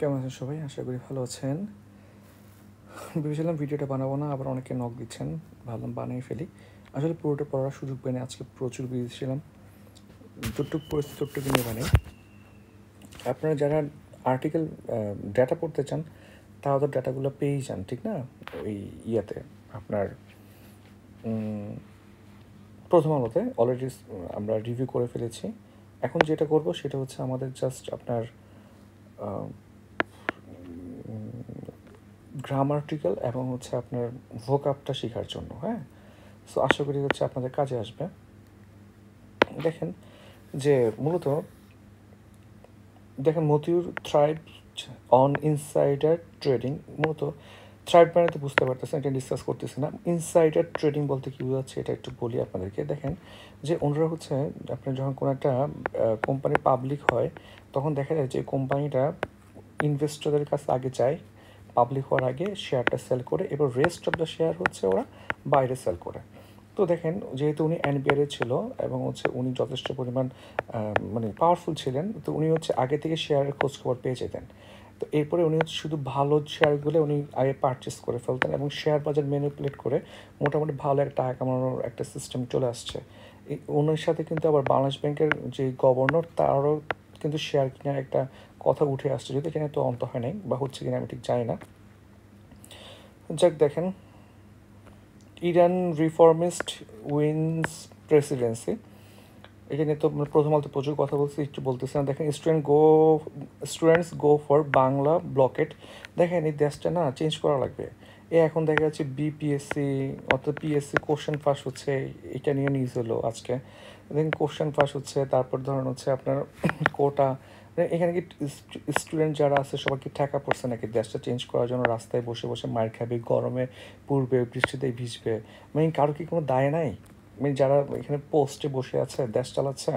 কেমন আছেন সবাই? আশা করি ভালো আছেন। ভেবেছিলাম ভিডিওটা বানাবো না, আবার অনেকে নক দিচ্ছেন, ভাবলাম বানিয়ে ফেলি। আসলে পুরোটা পড়ার সুযোগ পাইনি, আজকে প্রচুর বিজি ছিলাম। যতটুকু পরিস্থিতি ততটুকু নিয়ে বানাই। আপনারা যারা আর্টিকেল ডেটা পড়তে চান তারা তো ডেটাগুলো পেয়েই যান, ঠিক না? ওই ইয়াতে আপনার প্রথম আলোতে অলরেডি আমরা রিভিউ করে ফেলেছি। এখন যেটা করব সেটা হচ্ছে আমাদের জাস্ট আপনার গ্রামার্টিক্যাল এবং হচ্ছে আপনার ভোকাবটা শেখার জন্য। হ্যাঁ, সো আশা করি হচ্ছে আপনাদের কাজে আসবে। দেখেন যে মূলত Motiur thrive on insider trading. মূলত থ্রাইভ মানে তো বুঝতে পারতেছেন, এটা ডিসকাস করতেছি না। ইনসাইডার ট্রেডিং বলতে কী বোঝাচ্ছে এটা একটু বলি আপনাদেরকে। দেখেন যে ওনারা হচ্ছে আপনার যখন কোনো একটা কোম্পানি পাবলিক হয় তখন দেখা যায় যে কোম্পানিটা ইনভেস্টরদের কাছে আগে যায়, পাবলিক হওয়ার আগে শেয়ারটা সেল করে, এবার রেস্ট অফ দ্য শেয়ার হচ্ছে ওরা বাইরে সেল করে। তো দেখেন যেহেতু উনি এনবিআরে ছিল এবং হচ্ছে উনি যথেষ্ট পরিমাণ মানে পাওয়ারফুল ছিলেন, তো উনি হচ্ছে আগে থেকে শেয়ারের খোঁজখবর পেয়ে যেতেন। তো এরপরে উনি হচ্ছে শুধু ভালো শেয়ারগুলো উনি আগে পারচেস করে ফেলতেন এবং শেয়ার বাজার ম্যানিপুলেট করে মোটামুটি ভালো একটা টাকা কামানোর একটা সিস্টেম চলে আসছে। এই ওনার সাথে কিন্তু আবার বাংলাদেশ ব্যাংকের যে গভর্নর তারও কিন্তু শেয়ার কেনার একটা কথা উঠে আসছে, যদি এখানে তো অন্ত হয় নাই বা হচ্ছে কিনা আমি ঠিক জানি না। যাক, দেখেন ইরান রিফর্মিস্ট উইন্স প্রেসিডেন্সি, এখানে তো প্রথম আলোতে প্রচুর কথা বলছি, একটু বলতেছি না। দেখেন students go for Bangla blockade. দেখেন এই দেশটা না চেঞ্জ করা লাগবে। এখন দেখা যাচ্ছে বিপিএসসি অর্থাৎ পিএসসি কোশ্চেন ফাঁস হচ্ছে, এটা নিয়ে নিউজ হলো আজকে। দেখেন কোশ্চেন ফাঁস হচ্ছে, তারপর ধরুন হচ্ছে আপনার কোটা। এখানে কি স্টুডেন্ট যারা আছে সবাই কি ঠেকা পড়ছে নাকি দেশটা চেঞ্জ করার জন্য? রাস্তায় বসে বসে মার খাবে, গরমে পূর্বে বৃষ্টিতে ভিজবে, মানে কারো কি কোনো দায় নাই? মানে যারা এখানে পোস্টে বসে আছে দেশ চালাচ্ছে।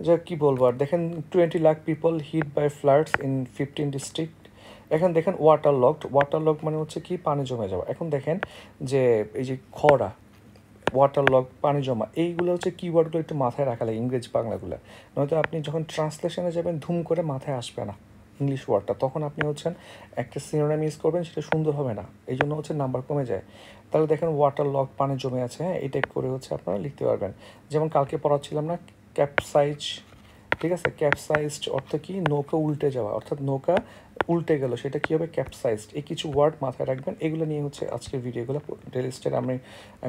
যা কি বলবো আর। দেখেন 20 lakh people hit by floods in 15 district. এখন দেখেন ওয়াটার লক মানে হচ্ছে কি পানি জমে যাওয়া। এখন দেখেন যে এই যে খরা, ওয়াটার লক, পানি জমা, এইগুলো হচ্ছে কিওয়ার্ডগুলো একটু মাথায় রাখা লাগে, ইংরেজি বাংলাগুলো। নয়তো আপনি যখন ট্রান্সলেশনে যাবেন ধুম করে মাথায় আসবে না ইংলিশ ওয়ার্ডটা, তখন আপনি হচ্ছেন একটা সিনোনিম ইউজ করবেন, সেটা সুন্দর হবে না, এই জন্য হচ্ছে নাম্বার কমে যায়। তাহলে দেখেন ওয়াটার লক, পানি জমে আছে, হ্যাঁ, এই টাইপ করে হচ্ছে আপনারা লিখতে পারবেন। যেমন কালকে পড়াচ্ছিলাম না, ক্যাপসাইজ, ঠিক আছে? ক্যাপসাইজড অর্থ কি? নৌকা উল্টে যাওয়া, অর্থাৎ নৌকা উল্টে গেল, সেটা কী হবে? ক্যাপসাইজড। এই কিছু ওয়ার্ড মাথায় রাখবেন, এগুলো নিয়ে হচ্ছে আজকের ভিডিওগুলো ডেলি স্টাইলে আমি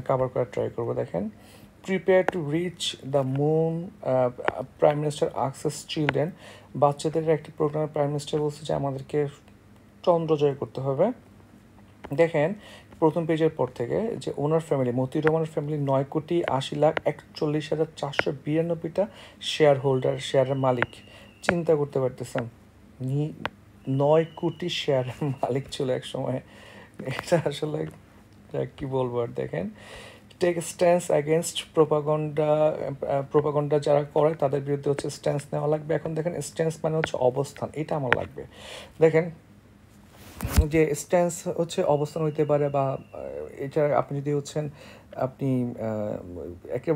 কভার করার ট্রাই করবো। দেখেন prepare to reach the moon, prime minister access children. বাচ্চাদের একটি প্রোগ্রামে প্রাইম মিনিস্টার বলছে যে আমাদেরকে চন্দ্র জয় করতে হবে। দেখেন প্রথম পেজের পর থেকে যে ওনার ফ্যামিলি, মতিউর রহমানের ফ্যামিলি 9,41,492টা শেয়ার হোল্ডার, শেয়ারের মালিক। চিন্তা করতে পারতেছেন 9 কোটি শেয়ারের মালিক ছিল এক সময়। এটা আসলে কি বলবো আর। দেখেন টেক স্ট্যান্স অ্যাগেনস্ট প্রোপাগন্ডা যারা করে তাদের বিরুদ্ধে হচ্ছে স্ট্যান্স নেওয়া লাগবে। এখন দেখেন স্ট্যান্স মানে হচ্ছে অবস্থান, এটা আমার লাগবে। দেখেন যে স্ট্যান্স হচ্ছে অবস্থান হইতে পারে, বা এটা আপনি যদি হচ্ছেন আপনি একে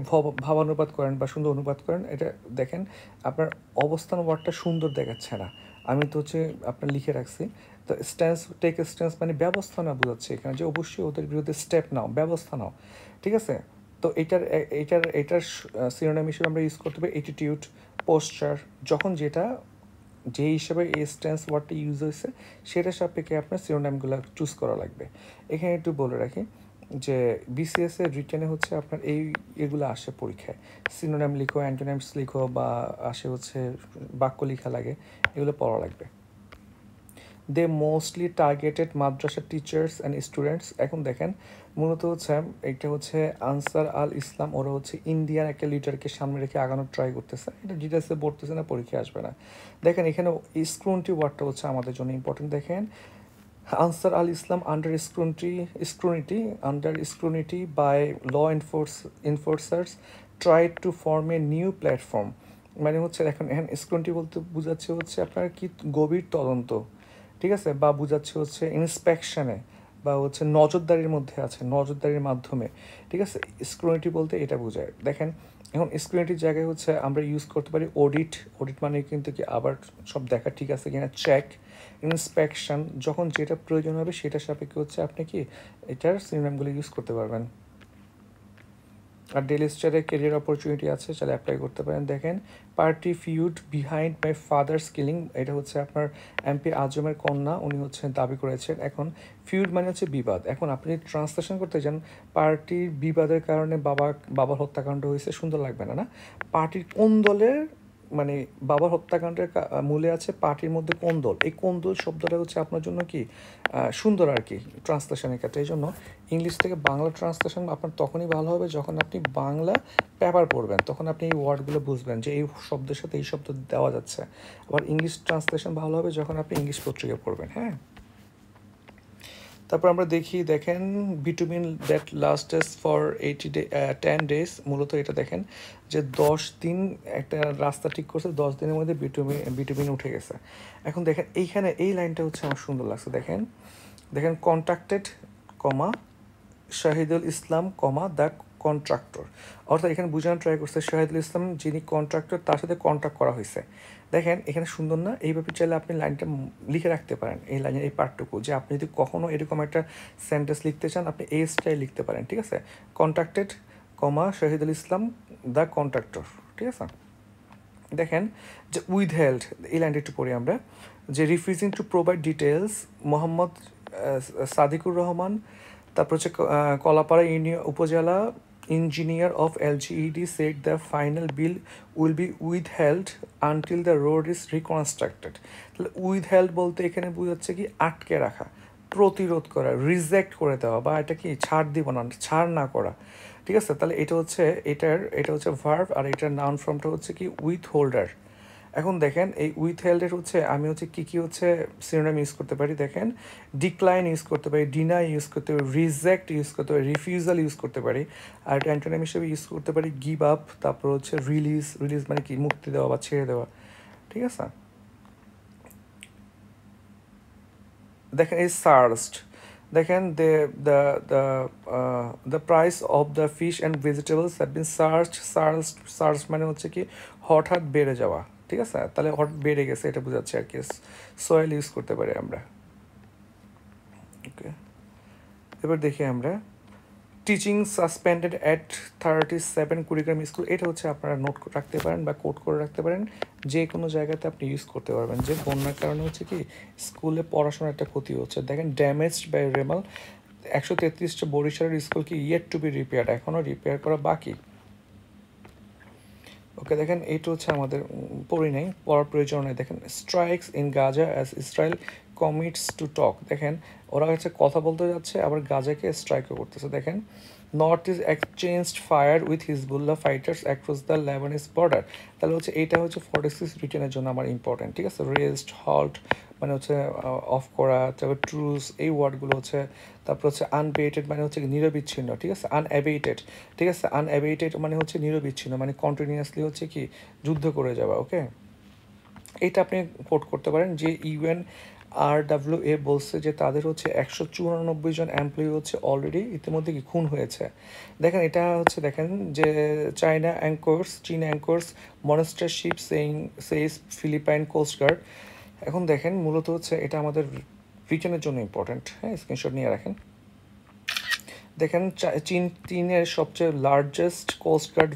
ভাবানুপাত করেন বা সুন্দর অনুপাত করেন, এটা দেখেন আপনার অবস্থান ওয়ার্ডটা সুন্দর দেখাচ্ছে না, আমি তো হচ্ছে আপনার লিখে রাখছি। তো স্ট্যান্স, টেক স্ট্যান্স মানে ব্যবস্থা না বোঝাচ্ছে এখানে, যে অবশ্যই ওদের বিরুদ্ধে স্টেপ নাও, ব্যবস্থা নাও, ঠিক আছে? তো এটার সিনোনিম হিসেবে আমরা ইউজ করতে পারি অ্যাটিটিউড, পোস্টার, যখন যেটা যে হিসাবে এই স্ট্যান্স ওয়ার্ডটি ইউজ হয়েছে সেটা সাপেক্ষে আপনার সিনোনিমগুলো চুজ করা লাগবে। এখানে একটু বলে রাখি যে বিসিএস এর রিটেনে হচ্ছে আপনার এগুলো আসে পরীক্ষায়, সিনোনিম লিখো, অ্যান্টোনিমস লিখো, বা আসে হচ্ছে বাক্য লেখা লাগে, এগুলো পড়া লাগবে। They mostly targeted madrasa teachers and students. এখন দেখেন মূলত হচ্ছে এটা হচ্ছে আনসার আল ইসলাম, ওরা হচ্ছে ইন্ডিয়ান একটা লিডারকে সামনে রেখে আগানোর ট্রাই করতেছে, এটা ডিটেলসে পড়তেছে না, পরীক্ষায় আসবে না। দেখেন এখানে স্ক্রুনিটি ওয়ার্ডটা হচ্ছে আমাদের জন্য ইম্পর্টেন্ট। দেখেন Ansar al Islam under scrutiny by law enforcers try to form a new platform. মানে হচ্ছে এখন এখানে স্ক্রুনিটি বলতে বোঝাচ্ছে হচ্ছে আপনার কি গভীর তদন্ত, ঠিক আছে, বা বোঝাচ্ছে হচ্ছে ইন্সপেকশনে বা হচ্ছে নজরদারির মধ্যে আছে, নজরদারির মাধ্যমে, ঠিক আছে? স্ক্রুনিটি বলতে এটা বোঝায়। দেখেন এখন স্ক্রিনিটির জায়গায় হচ্ছে আমরা ইউজ করতে পারি অডিট। অডিট মানে কিন্তু কি আবার সব দেখা ঠিক আছে কিনা চেক। ইন্সপেকশন, যখন যেটা প্রয়োজন হবে সেটা সাপেক্ষে হচ্ছে আপনি কি এটার সিনোনিমগুলো ইউজ করতে পারবেন। আর ডেলি স্টারে কেরিয়ার অপরচুনিটি আছে, চাইলে অ্যাপ্লাই করতে পারেন। দেখেন party feud behind my father's killing, এটা হচ্ছে আপনার এমপি আজমের কন্যা, উনি হচ্ছে দাবি করেছেন। এখন ফিউড মানে হচ্ছে বিবাদ। এখন আপনি ট্রান্সলেশন করতে যান পার্টির বিবাদের কারণে বাবার হত্যাকাণ্ড হয়েছে, সুন্দর লাগবে না না? পার্টির কোন দলের মানে বাবার হত্যাকাণ্ডের মূলে আছে পার্টির মধ্যে কোন দল, এই কোন দল শব্দটা হচ্ছে আপনার জন্য কি সুন্দর আর কি ট্রান্সলেশনের ক্ষেত্রে। এই জন্য ইংলিশ থেকে বাংলা ট্রান্সলেশন আপনার তখনই ভালো হবে যখন আপনি বাংলা পেপার পড়বেন, তখন আপনি এই ওয়ার্ডগুলো বুঝবেন যে এই শব্দের সাথে এই শব্দ দেওয়া যাচ্ছে। আবার ইংলিশ ট্রান্সলেশন ভালো হবে যখন আপনি ইংলিশ পত্রিকা পড়বেন। হ্যাঁ, তারপর আমরা দেখেন বিটুমিন দ্যাট লাস্টেস ফর 10 days, মূলত এটা দেখেন যে 10 দিন একটা রাস্তা ঠিক করছে, 10 দিনের মধ্যে বিটুমিন উঠে গেছে। এখন দেখেন এইখানে এই লাইনটা হচ্ছে আমার সুন্দর লাগছে। দেখেন contracted comma Shahidul Islam comma the contractor, অর্থাৎ এখানে বোঝানো ট্রাই করছে শাহিদুল ইসলাম যিনি কন্ট্রাক্টর তার সাথে কন্ট্রাক্ট করা হয়েছে। দেখেন এখানে সুন্দর না? এইভাবে চাইলে আপনি লাইনটা লিখে রাখতে পারেন, এই লাইনের এই পার্টটুকু, যে আপনি যদি কখনও এরকম একটা সেন্টেন্স লিখতে চান আপনি এই স্টাইল লিখতে পারেন। ঠিক আছে, contracted comma Shahidul Islam the contractor. ঠিক আছে, দেখেন যে উইথ হেল্ড, এই লাইনটা একটু পড়ি আমরা, যে refusing to provide details Mohammad Sadikur Rahman, তারপর হচ্ছে Kalapara union upazila engineer of LGED said the final bill will be withheld until the road is reconstructed. তাহলে উইথ হেল্ড বলতে এখানে বোঝাচ্ছে কি আটকে রাখা, প্রতিরোধ করা, রিজেক্ট করে দেওয়া, বা এটা কি ছাড় দিব না, ছাড় না করা। ঠিক আছে, তাহলে এটা হচ্ছে ভার্ব, আর এটার নাউন ফর্মটা হচ্ছে কি উইথ হোল্ডার। এখন দেখেন এই উইথ হেল্ডের হচ্ছে আমি হচ্ছে কী হচ্ছে সিনোনিম ইউজ করতে পারি। দেখেন ডিক্লাইন ইউজ করতে পারি, ডিনাই ইউজ করতে পারি, রিজেক্ট ইউজ করতে পারি, রিফিউজাল ইউজ করতে পারি, আর অ্যান্টোনিম হিসেবে ইউজ করতে পারি গিভ আপ, তারপর হচ্ছে রিলিজ মানে কি মুক্তি দেওয়া বা ছেড়ে দেওয়া। ঠিক আছে, দেখেন এই সার্চড, দেখেন the price of the fish and vegetables have been search মানে হচ্ছে কি হঠাৎ বেড়ে যাওয়া। ঠিক আছে, তাহলে হঠাৎ বেড়ে গেছে এটা বোঝাচ্ছে আর কি। সয়েল ইউজ করতে পারি আমরা। ওকে, এবার দেখি আমরা teaching suspended at 37 Kurigram school, এটা হচ্ছে আপনারা নোট রাখতে পারেন বা কোট করে রাখতে পারেন, যে কোনো জায়গাতে আপনি ইউজ করতে পারবেন যে বন্যার কারণে হচ্ছে কি স্কুলে পড়াশোনার একটা ক্ষতি হচ্ছে। দেখেন ড্যামেজড বাই রেমাল, 133টা বরিশালের স্কুল কি ইয়েট টু বি রিপেয়ার্ড, এখনও রিপেয়ার করা বাকি। ওকে, দেখেন এইটা হচ্ছে আমাদের পড়ি নাই, পড়ার প্রয়োজন নেই। দেখেন strikes in Gaza as Israel commits to talk, দেখেন ওরা হচ্ছে কথা বলতে যাচ্ছে আবার গাজাকে স্ট্রাইকও করতেছে। দেখেন north is exchanged fire with Hezbollah fighters across the Lebanese border, তাহলে হচ্ছে এইটা হচ্ছে 46 রিটেনের জন্য আমার ইম্পর্টেন্ট। ঠিক আছে, রেস্ট হল্ট মানে হচ্ছে অফ করা, তারপর ট্রুস এই ওয়ার্ডগুলো হচ্ছে, তারপর হচ্ছে আনবেটেড মানে হচ্ছে নিরবিচ্ছিন্ন। ঠিক আছে, আনঅ্যাবেটেড, ঠিক আছে, আনঅ্যাবেটেড মানে হচ্ছে নিরবিচ্ছিন্ন, মানে কন্টিনিউয়াসলি হচ্ছে কি যুদ্ধ করে যাওয়া। ওকে, এটা আপনি কোট করতে পারেন যে UNRWA বলছে যে তাদের হচ্ছে 194 জন এমপ্লয়ি হচ্ছে অলরেডি ইতিমধ্যে কি খুন হয়েছে। দেখেন এটা হচ্ছে দেখেন যে চীন anchors monster ship says Philippine coastguard. এখন দেখেন মূলত হচ্ছে এটা আমাদের রিটেনের জন্য ইম্পর্টেন্ট। হ্যাঁ, স্ক্রিনশট নিয়ে রাখেন। দেখেন চীনের সবচেয়ে লার্জেস্ট কোস্টগার্ড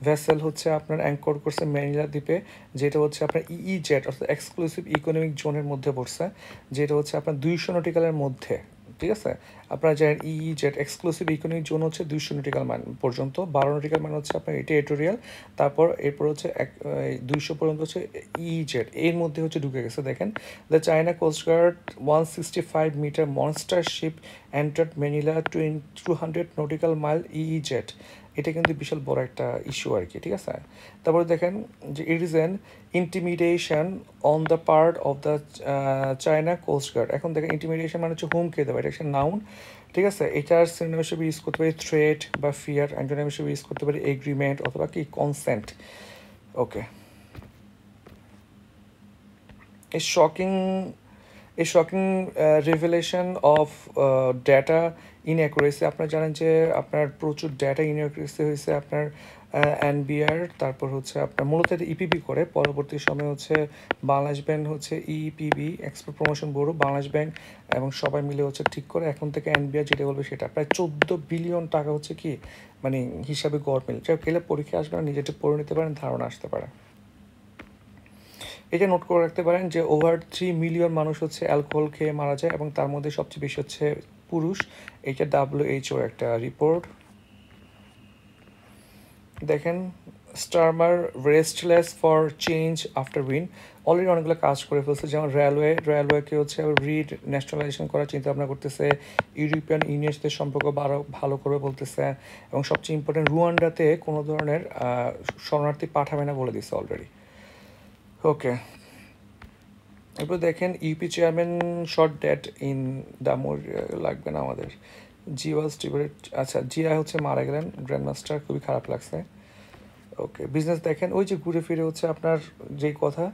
ভেসেল হচ্ছে আপনার অ্যাঙ্কর করছে ম্যানিলা দ্বীপে, যেটা হচ্ছে আপনার ইইজেড অর্থাৎ এক্সক্লুসিভ ইকোনমিক জোনের মধ্যে পড়ছে, যেটা হচ্ছে আপনার 200 নটিক্যালের মধ্যে। ঠিক আছে, আপনারা জানেন ইইজেড এক্সক্লুসিভ ইকোনমিক জোন হচ্ছে 200 নটিক্যাল মান পর্যন্ত, 12 নটিক্যাল মান হচ্ছে আপনার টেরিটোরিয়াল, এরপর হচ্ছে 200 পর্যন্ত হচ্ছে ইইজেড, এর মধ্যে হচ্ছে ঢুকে গেছে। দেখেন the China coastguard 165 metre monster ship entered Manila 200 nautical mile EEZ, এটা কিন্তু বিশাল বড় একটা ইস্যু আর কি। ঠিক আছে, তারপরে দেখেন যে it is an intimidation on the part of the China coastguard. এখন দেখেন ইন্টিমিডেশন মানে হচ্ছে হুমকি দেওয়া, এটা একটা নাউন। ঠিক আছে, এটার সিনোনিম হিসেবে ইউজ করতে পারি থ্রেট বা ফিয়ার, অ্যান্টোনিম হিসেবে ইউজ করতে পারি এগ্রিমেন্ট অথবা কি consent. Okay, a shocking revelation of data inaccuracy, আপনারা জানেন যে আপনার প্রচুর ডেটা ইনঅ্যাকুরেসি হয়েছে আপনার এনবিআর, তারপর হচ্ছে আপনার মূলত এটা ইপিবি করে, পরবর্তী সময়ে হচ্ছে বাংলাদেশ ব্যাংক হচ্ছে EPB export promotion bureau, Bangladesh bank এবং সবাই মিলে হচ্ছে ঠিক করে এখন থেকে এনবিআর যেটা বলবে সেটা প্রায় 14 বিলিয়ন টাকা হচ্ছে কি মানে হিসাবে গভর্নমেন্ট যা গেলে পরীক্ষা আসবে না, নিজেটা পড়ে নিতে পারেন, ধারণা আসতে পারে। এটা নোট করে রাখতে পারেন যে ওভার 3 মিলিয়ন মানুষ হচ্ছে অ্যালকোহল খেয়ে মারা যায় এবং তার মধ্যে সবচেয়ে বেশি হচ্ছে পুরুষ। এটা ডাব্লিউএইচওর একটা রিপোর্ট। দেখেন Starmer restless for change after win, already অনেকগুলো কাজ করে ফেলছে, যেমন রেলওয়েকে হচ্ছে রিড ন্যাশনালাইজেশন করার চিন্তা ভাবনা করতেছে, ইউরোপিয়ান ইউনিয়নের সাথে সম্পর্ক আরও ভালো করে বলতেছে, এবং সবচেয়ে ইম্পর্টেন্ট রুয়ান্ডাতে কোনো ধরনের শরণার্থী পাঠাবে না বলে দিচ্ছে অলরেডি। ওকে, এরপর দেখেন UP chairman short date in ডামোর, লাগবে না আমাদের। জি ওয়াজ ডিবেট, আচ্ছা জিয়া হচ্ছে মারা গেলেন, গ্র্যান্ড মাস্টার, খুবই খারাপ লাগছে। ওকে, বিজনেস দেখেন ওই যে ঘুরে ফিরে হচ্ছে আপনার যেই কথা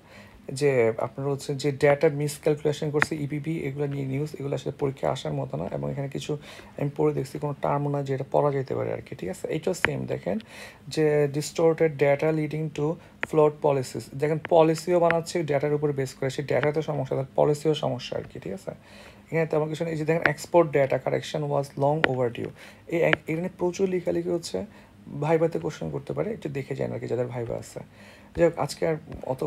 যে আপনার হচ্ছে যে ডেটা মিসক্যালকুলেশন করছে ইপিবি, এগুলো নিয়ে নিউজ, এগুলো আসলে পরীক্ষা আসার মতো না, এবং এখানে কিছু আমি পড়ে দেখছি কোনো টার্ম না যেটা পড়া যেতে পারে আর কি, ঠিক আছে। এইটাও সেম দেখেন যে distorted data leading to flawed policies, দেখেন পলিসিও বানাচ্ছে ডেটার উপর বেস করে, সেই ডেটাতে সমস্যা, তার পলিসিও সমস্যা আর কি, ঠিক আছে। এখানে তেমন কিছু নেই। এই যে দেখেন export data correction was long overdue, এখানে প্রচুর লেখালেখি হচ্ছে, ভাইভাতে কোশ্চেন করতে পারে, একটু দেখে যান আর কি যাদের ভাইবা আছে। যাই হোক, আজকে আর অত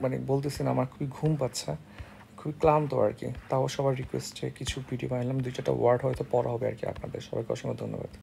মানে বলতেছি না, আমার খুবই ঘুম পাচ্ছে, খুবই ক্লান্ত আর কি, তাও সবার রিকোয়েস্টে কিছু ভিডিও বানালাম, 2-4টা ওয়ার্ড হয়তো পড়া হবে আর কি আপনাদের। সবাইকে অসংখ্য ধন্যবাদ।